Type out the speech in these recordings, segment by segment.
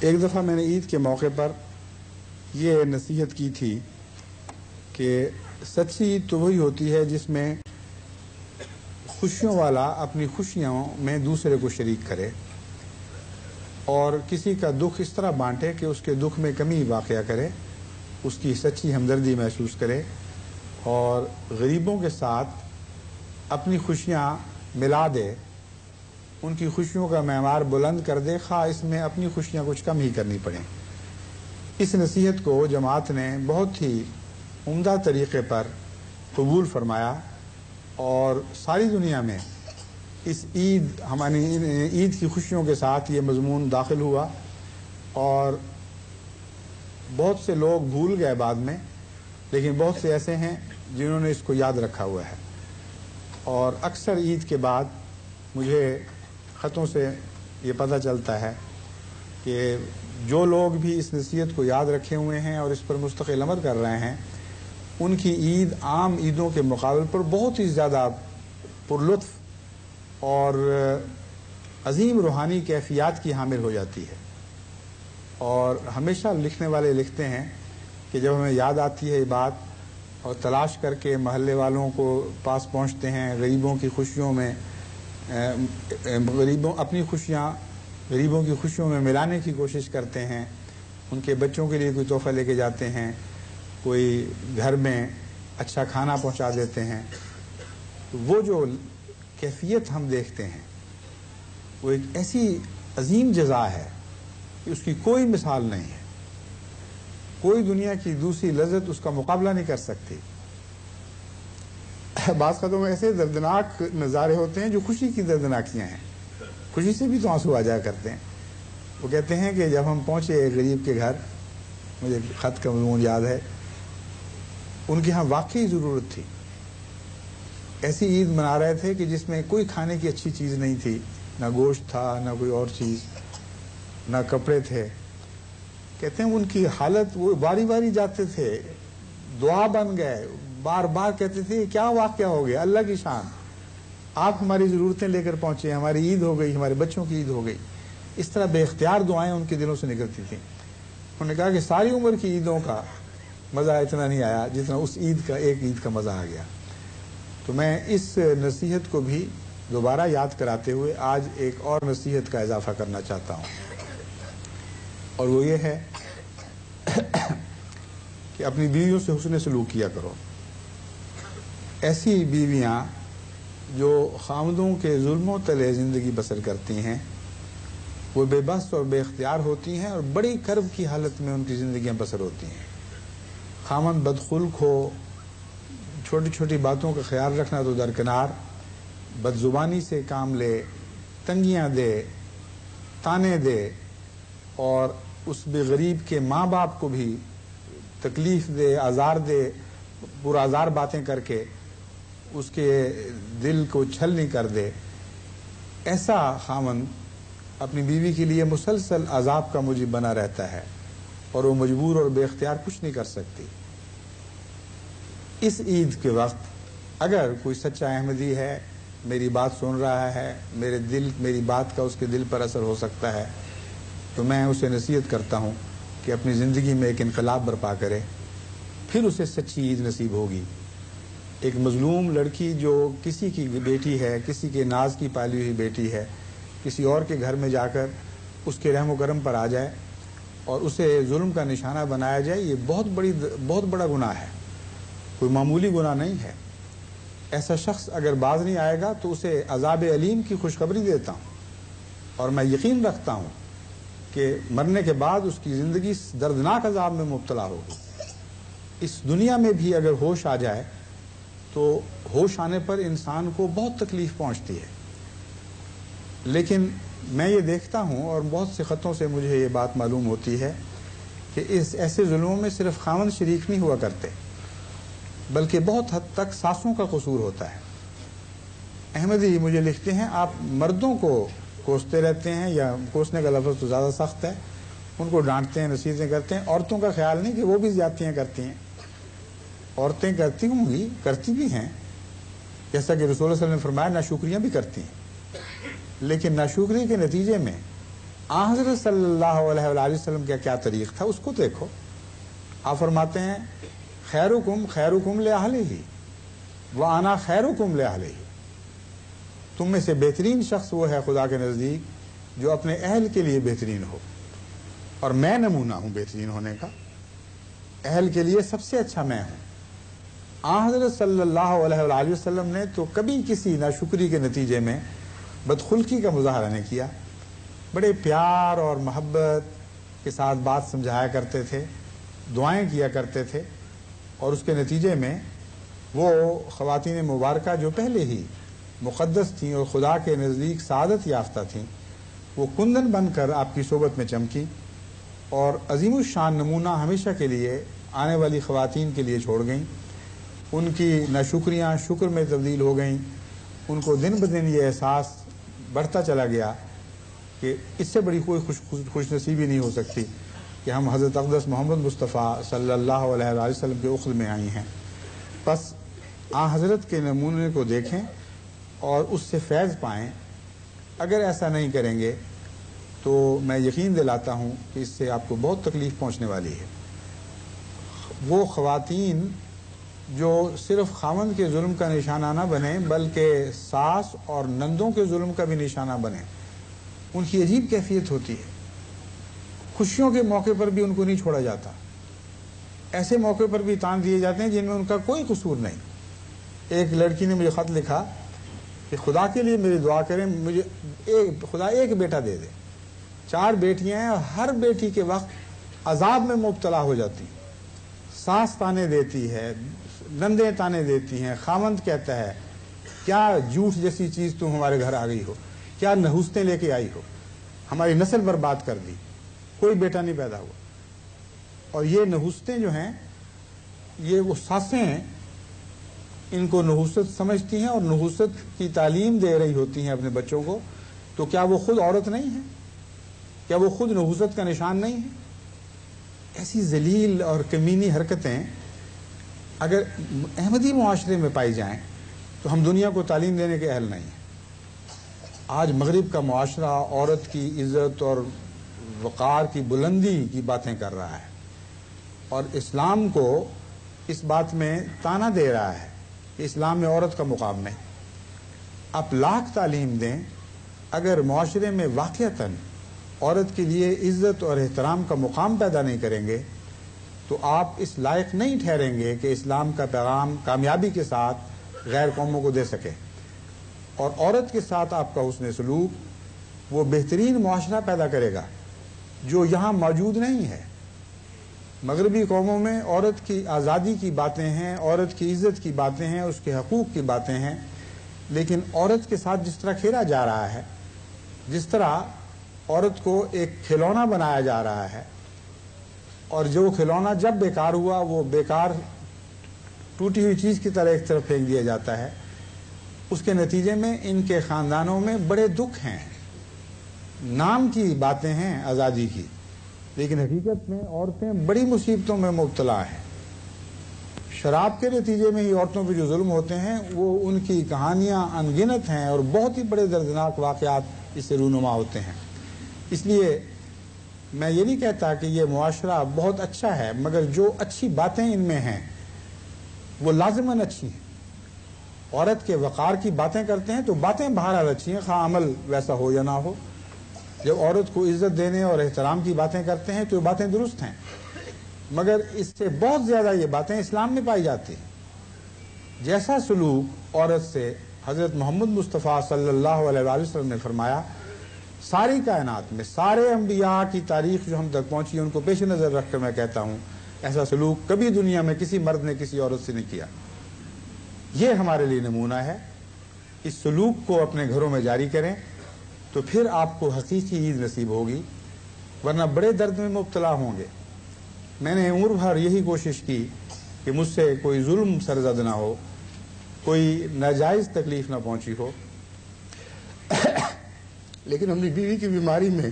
ایک دفعہ میں نے عید کے موقع پر یہ نصیحت کی تھی کہ سچی عید تو وہی ہوتی ہے جس میں خوشیوں والا اپنی خوشیوں میں دوسرے کو شریک کرے اور کسی کا دکھ اس طرح بانٹے کہ اس کے دکھ میں کمی واقع کرے، اس کی سچی ہمدردی محسوس کرے اور غریبوں کے ساتھ اپنی خوشیاں ملا دے، ان کی خوشیوں کا معیار بلند کر دے، خواہ اس میں اپنی خوشیاں کچھ کم ہی کرنی پڑیں۔ اس نصیحت کو جماعت نے بہت ہی عمدہ طریقے پر قبول فرمایا اور ساری دنیا میں اس ہماری عید کی خوشیوں کے ساتھ یہ مضمون داخل ہوا اور بہت سے لوگ بھول گئے بعد میں، لیکن بہت سے ایسے ہیں جنہوں نے اس کو یاد رکھا ہوا ہے۔ اور اکثر عید کے بعد مجھے خطوں سے یہ پتہ چلتا ہے کہ جو لوگ بھی اس نصیحت کو یاد رکھے ہوئے ہیں اور اس پر مستقل عمل کر رہے ہیں، ان کی عید عام عیدوں کے مقابل پر بہت ہی زیادہ پرلطف اور عظیم روحانی کیفیات کی حامل ہو جاتی ہے۔ اور ہمیشہ لکھنے والے لکھتے ہیں کہ جب ہمیں یاد آتی ہے یہ بات اور تلاش کر کے محلے والوں کو پاس پہنچتے ہیں، غریبوں کی خوشیوں میں اپنی خوشیاں غریبوں کی خوشیوں میں ملانے کی کوشش کرتے ہیں، ان کے بچوں کے لیے کوئی تحفہ لے کے جاتے ہیں، کوئی گھر میں اچھا کھانا پہنچا دیتے ہیں، وہ جو کیفیت ہم دیکھتے ہیں وہ ایک ایسی عظیم جزا ہے کہ اس کی کوئی مثال نہیں ہے، کوئی دنیا کی دوسری لذت اس کا مقابلہ نہیں کر سکتی۔ بعض خطوں میں ایسے دردناک نظارے ہوتے ہیں جو خوشی کی دردناکیاں ہیں، خوشی سے بھی تو آنسو آ جایا کرتے ہیں۔ وہ کہتے ہیں کہ جب ہم پہنچے ایک غریب کے گھر، مجھے خط کا مضمون یاد ہے، ان کے ہاں واقعی ضرورت تھی، ایسی عید منا رہے تھے کہ جس میں کوئی کھانے کی اچھی چیز نہیں تھی، نہ گوشت تھا، نہ کوئی اور چیز، نہ کپڑے تھے۔ کہتے ہیں ان کی حالت، وہ باری باری جاتے تھے، دعا بن گئے، بار بار کہتے تھے کیا واقعہ ہو گیا، اللہ کی شان، آپ ہماری ضرورتیں لے کر پہنچے، ہماری عید ہو گئی، ہمارے بچوں کی عید ہو گئی۔ اس طرح بے اختیار دعائیں ان کے دلوں سے نکلتی تھیں۔ انہوں نے کہا کہ ساری عمر کی عیدوں کا مزہ اتنا نہیں آیا جتنا اس ایک عید کا مزہ آ گیا۔ تو میں اس نصیحت کو بھی دوبارہ یاد کراتے ہوئے آج ایک اور نصیحت کا اضافہ کرنا چاہتا ہوں، اور وہ یہ ہے کہ اپنی بیویوں سے حسن سلوک کیا کرو۔ ایسی بیویاں جو خاوندوں کے ظلموں تلے زندگی بسر کرتی ہیں، وہ بے بس اور بے اختیار ہوتی ہیں اور بڑی کرب کی حالت میں ان کی زندگیاں بسر ہوتی ہیں۔ خاوند بدخلق ہو، چھوٹی چھوٹی باتوں کا خیال رکھنا تو درکنار، بد زبانی سے کام لے، تنگیاں دے، تانے دے اور اس بے غریب کے ماں باپ کو بھی تکلیف دے، آزار دے، پرآزار باتیں کر کے اس کے دل کو چھلنی کر دے، ایسا خاوند اپنی بیوی کے لیے مسلسل عذاب کا موجب بنا رہتا ہے اور وہ مجبور اور بے اختیار کچھ نہیں کر سکتی۔ اس عید کے وقت اگر کوئی سچا احمدی ہے، میری بات سن رہا ہے، میری بات کا اس کے دل پر اثر ہو سکتا ہے، تو میں اسے نصیحت کرتا ہوں کہ اپنی زندگی میں ایک انقلاب برپا کرے، پھر اسے سچی عید نصیب ہوگی۔ ایک مظلوم لڑکی جو کسی کی بیٹی ہے، کسی کے ناز کی پالی ہوئی بیٹی ہے، کسی اور کے گھر میں جا کر اس کے رحم و کرم پر آ جائے اور اسے ظلم کا نشانہ بنایا جائے، یہ بہت بڑا گناہ ہے، کوئی معمولی گناہ نہیں ہے۔ ایسا شخص اگر باز نہیں آئے گا تو اسے عذاب علیم کی خوشخبری دیتا ہوں، اور میں یقین رکھتا ہوں کہ مرنے کے بعد اس کی زندگی دردناک عذاب میں مبتلا ہوگی۔ اس دنیا میں بھی اگر ہوش آ جائے تو ہوش آنے پر انسان کو بہت تکلیف پہنچتی ہے، لیکن میں یہ دیکھتا ہوں اور بہت سے خطوں سے مجھے یہ بات معلوم ہوتی ہے کہ اس ایسے ظلموں میں صرف خاوند شریک نہیں ہوا کرتے، بلکہ بہت حد تک ساسوں کا قصور ہوتا ہے۔ احمدی مجھے لکھتے ہیں آپ مردوں کو کوستے رہتے ہیں، یا کوسنے کا لفظ تو زیادہ سخت ہے، ان کو ڈانٹتے ہیں، نصیحتیں کرتے ہیں، عورتوں کا خیال نہیں کہ وہ بھی زیادتیاں کرتی ہیں۔ عورتیں کرتی ہوں گی، کرتی بھی ہیں، جیسا کہ رسول اللہ صلی اللہ علیہ وسلم نے فرمایا ناشکریاں بھی کرتی ہیں، لیکن ناشکری کے نتیجے میں حضرت صلی اللہ علیہ وآلہ وسلم کا کیا طریق تھا اس کو دیکھو. آپ فرماتے ہیں خیرکم خیرکم لأہلہ وانا خیرکم لأہلہ. تم میں سے بہترین شخص وہ ہے خدا کے نزدیک جو اپنے اہل کے لیے بہترین ہو، اور میں نمونہ ہوں بہترین ہونے کا. اہل کے لیے سب سے اچھا میں ہوں. حضرت صلی اللہ علیہ وآلہ وسلم نے تو کبھی کسی ناشکری کے نتیجے میں بدخلقی کا مظاہرہ نہیں کیا. بڑے پیار اور محبت کے ساتھ بات سمجھایا کرتے تھے، دعائیں کیا کرتے تھے، اور اس کے نتیجے میں وہ خواتین مبارکہ جو پہلے ہی مقدس تھیں اور خدا کے نزدیک سعادت یافتہ تھیں، وہ کندن بن کر آپ کی صحبت میں چمکی اور عظیم الشان نمونہ ہمیشہ کے لیے آنے والی خواتین کے لیے چھوڑ گئیں. ان کی ناشکریاں شکر میں تبدیل ہو گئیں. ان کو دن بدن یہ احساس بڑھتا چلا گیا کہ اس سے بڑی کوئی خوش نصیبی نہیں ہو سکتی کہ ہم حضرت اقدس محمد مصطفیٰ صلی اللہ علیہ وآلہ وسلم کے اخذ میں آئی ہیں. بس حضرت کے نمونے کو دیکھیں اور اس سے فیض پائیں. اگر ایسا نہیں کریں گے تو میں یقین دلاتا ہوں کہ اس سے آپ کو بہت تکلیف پہنچنے والی ہے. وہ خواتین جو صرف خاوند کے ظلم کا نشانہ نہ بنیں بلکہ ساس اور نندوں کے ظلم کا بھی نشانہ بنیں، ان کی عجیب کیفیت ہوتی ہے. خوشیوں کے موقع پر بھی ان کو نہیں چھوڑا جاتا. ایسے موقع پر بھی تان دیے جاتے ہیں جن میں ان کا کوئی قصور نہیں. ایک لڑکی نے مجھے خط لکھا کہ خدا کے لیے میری دعا کریں، مجھے خدا ایک بیٹا دے دے. 4 بیٹیاں ہیں اور ہر بیٹی کے وقت عذاب میں مبتلا ہو جاتی. ساس تانے دیتی ہے، نندیں تانے دیتی ہیں، خاوند کہتا ہے کیا جھوٹ جیسی چیز تم ہمارے گھر آ گئی ہو، کیا نحوستیں لے کے آئی ہو، ہماری نسل برباد کر دی، کوئی بیٹا نہیں پیدا ہوا. اور یہ نحوستیں جو ہیں یہ وہ ساسیں ہیں، ان کو نحوست سمجھتی ہیں اور نحوست کی تعلیم دے رہی ہوتی ہیں اپنے بچوں کو. تو کیا وہ خود عورت نہیں ہے؟ کیا وہ خود نحوست کا نشان نہیں ہے؟ ایسی ذلیل اور کمینی حرکتیں اگر احمدی معاشرے میں پائی جائیں تو ہم دنیا کو تعلیم دینے کے اہل نہیں ہیں. آج مغرب کا معاشرہ عورت کی عزت اور وقار کی بلندی کی باتیں کر رہا ہے اور اسلام کو اس بات میں طعنہ دے رہا ہے کہ اسلام میں عورت کا مقام نہیں. آپ لاکھ تعلیم دیں، اگر معاشرے میں واقعتاً عورت کے لیے عزت اور احترام کا مقام پیدا نہیں کریں گے تو آپ اس لائق نہیں ٹھہریں گے کہ اسلام کا پیغام کامیابی کے ساتھ غیر قوموں کو دے سکے. اور عورت کے ساتھ آپ کا حسن سلوک وہ بہترین معاشرہ پیدا کرے گا جو یہاں موجود نہیں ہے. مغربی قوموں میں عورت کی آزادی کی باتیں ہیں، عورت کی عزت کی باتیں ہیں، اس کے حقوق کی باتیں ہیں، لیکن عورت کے ساتھ جس طرح کھیلا جا رہا ہے، جس طرح عورت کو ایک کھلونا بنایا جا رہا ہے، اور جو کھلونا جب بیکار ہوا وہ بیکار ٹوٹی ہوئی چیز کی طرح ایک طرف پھینک دیا جاتا ہے، اس کے نتیجے میں ان کے خاندانوں میں بڑے دکھ ہیں. نام کی باتیں ہیں آزادی کی، لیکن حقیقت میں عورتیں بڑی مصیبتوں میں مبتلا ہیں. شراب کے نتیجے میں ہی عورتوں پہ جو ظلم ہوتے ہیں وہ ان کی کہانیاں انگنت ہیں اور بہت ہی بڑے دردناک واقعات اس سے رونما ہوتے ہیں. اس لیے میں یہ نہیں کہتا کہ یہ معاشرہ بہت اچھا ہے، مگر جو اچھی باتیں ان میں ہیں وہ لازماً اچھی ہیں. عورت کے وقار کی باتیں کرتے ہیں تو باتیں بہرحال اچھی ہیں، خواہ عمل ویسا ہو یا نہ ہو. جب عورت کو عزت دینے اور احترام کی باتیں کرتے ہیں تو یہ باتیں درست ہیں، مگر اس سے بہت زیادہ یہ باتیں اسلام میں پائی جاتی ہیں. جیسا سلوک عورت سے حضرت محمد مصطفیٰ صلی اللہ علیہ وآلہ وسلم نے فرمایا، ساری کائنات میں سارے انبیاء کی تاریخ جو ہم تک پہنچی ان کو پیش نظر رکھ کر میں کہتا ہوں ایسا سلوک کبھی دنیا میں کسی مرد نے کسی عورت سے نہیں کیا. یہ ہمارے لیے نمونہ ہے. اس سلوک کو اپنے گھروں میں جاری کریں تو پھر آپ کو حقیقی عید نصیب ہوگی، ورنہ بڑے درد میں مبتلا ہوں گے. میں نے عمر بھر یہی کوشش کی کہ مجھ سے کوئی ظلم سرزد نہ ہو، کوئی ناجائز تکلیف نہ پہنچی ہو، لیکن اپنی بیوی کی بیماری میں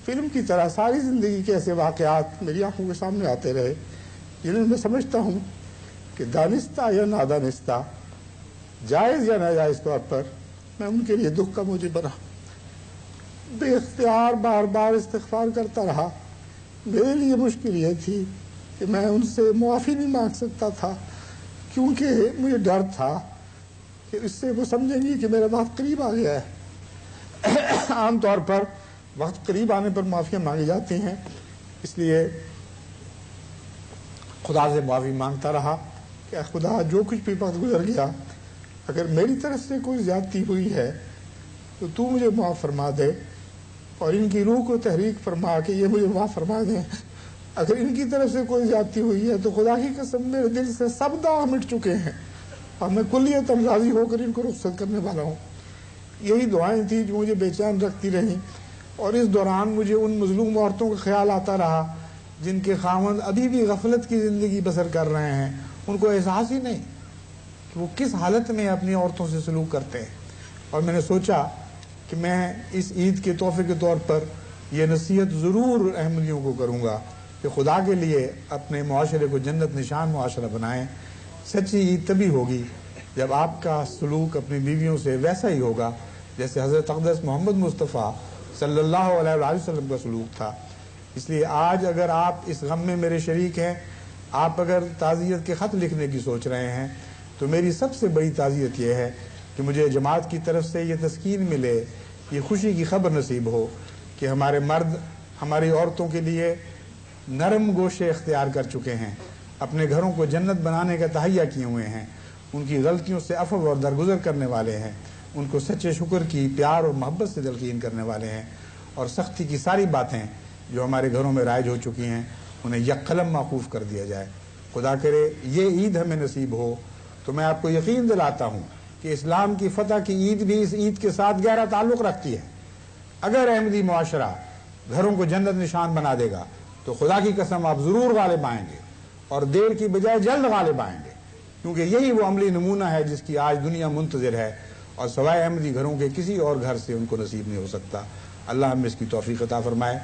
فلم کی طرح ساری زندگی کے ایسے واقعات میری آنکھوں کے سامنے آتے رہے جنہیں میں سمجھتا ہوں کہ دانستہ یا نادانستہ، جائز یا ناجائز طور پر میں ان کے لیے دکھ کا موجب بنا. بے اختیار بار بار استغفار کرتا رہا. میرے لیے مشکل یہ تھی کہ میں ان سے معافی نہیں مانگ سکتا تھا، کیونکہ مجھے ڈر تھا کہ اس سے وہ سمجھیں گی کہ میرا وقت قریب آ گیا ہے. عام طور پر وقت قریب آنے پر معافیاں مانگی جاتی ہیں، اس لیے خدا سے معافی مانگتا رہا کہ خدا جو کچھ بھی وقت گزر گیا، اگر میری طرف سے کوئی زیادتی ہوئی ہے تو مجھے معاف فرما دے، اور ان کی روح کو تحریک فرما کہ یہ مجھے معاف فرما دیں. اگر ان کی طرف سے کوئی زیادتی ہوئی ہے تو خدا کی قسم میرے دل سے سب داغ مٹ چکے ہیں اور میں کلیتاً راضی ہو کر ان کو رخصت کرنے والا ہوں. یہی دعائیں تھیں جو مجھے بے چین رکھتی رہیں، اور اس دوران مجھے ان مظلوم عورتوں کا خیال آتا رہا جن کے خاوند ابھی بھی غفلت کی زندگی بسر کر رہے ہیں. ان کو احساس ہی نہیں کہ وہ کس حالت میں اپنی عورتوں سے سلوک کرتے ہیں. اور میں نے سوچا کہ میں اس عید کے تحفے کے طور پر یہ نصیحت ضرور احمدیوں کو کروں گا کہ خدا کے لیے اپنے معاشرے کو جنت نشان معاشرہ بنائیں. سچی عید تبھی ہوگی جب آپ کا سلوک اپنی بیویوں سے ویسا ہی ہوگا جیسے حضرت اقدس محمد مصطفیٰ صلی اللہ علیہ وآلہ وسلم کا سلوک تھا. اس لیے آج اگر آپ اس غم میں میرے شریک ہیں، آپ اگر تعزیت کے خط لکھنے کی سوچ رہے ہیں، تو میری سب سے بڑی تعزیت یہ ہے کہ مجھے جماعت کی طرف سے یہ تسکین ملے، یہ خوشی کی خبر نصیب ہو کہ ہمارے مرد ہماری عورتوں کے لیے نرم گوشے اختیار کر چکے ہیں، اپنے گھروں کو جنت بنانے کا تہیہ کیے ہوئے ہیں، ان کی غلطیوں سے عفو اور درگزر کرنے والے ہیں، ان کو سچے شکر کی پیار اور محبت سے تلقین کرنے والے ہیں، اور سختی کی ساری باتیں جو ہمارے گھروں میں رائج ہو چکی ہیں انہیں یک قلم موقوف کر دیا جائے. خدا کرے یہ عید ہمیں نصیب ہو. تو میں آپ کو یقین دلاتا ہوں کہ اسلام کی فتح کی عید بھی اس عید کے ساتھ گہرا تعلق رکھتی ہے. اگر احمدی معاشرہ گھروں کو جنت نشان بنا دے گا تو خدا کی قسم آپ ضرور غالب آئیں گے، اور دیر کی بجائے جلد غالب آئیں گے، کیونکہ یہی وہ عملی نمونہ ہے جس کی آج دنیا منتظر ہے، اور سوائے احمدی گھروں کے کسی اور گھر سے ان کو نصیب نہیں ہو سکتا. اللہ ہمیں اس کی توفیق عطا فرمائے.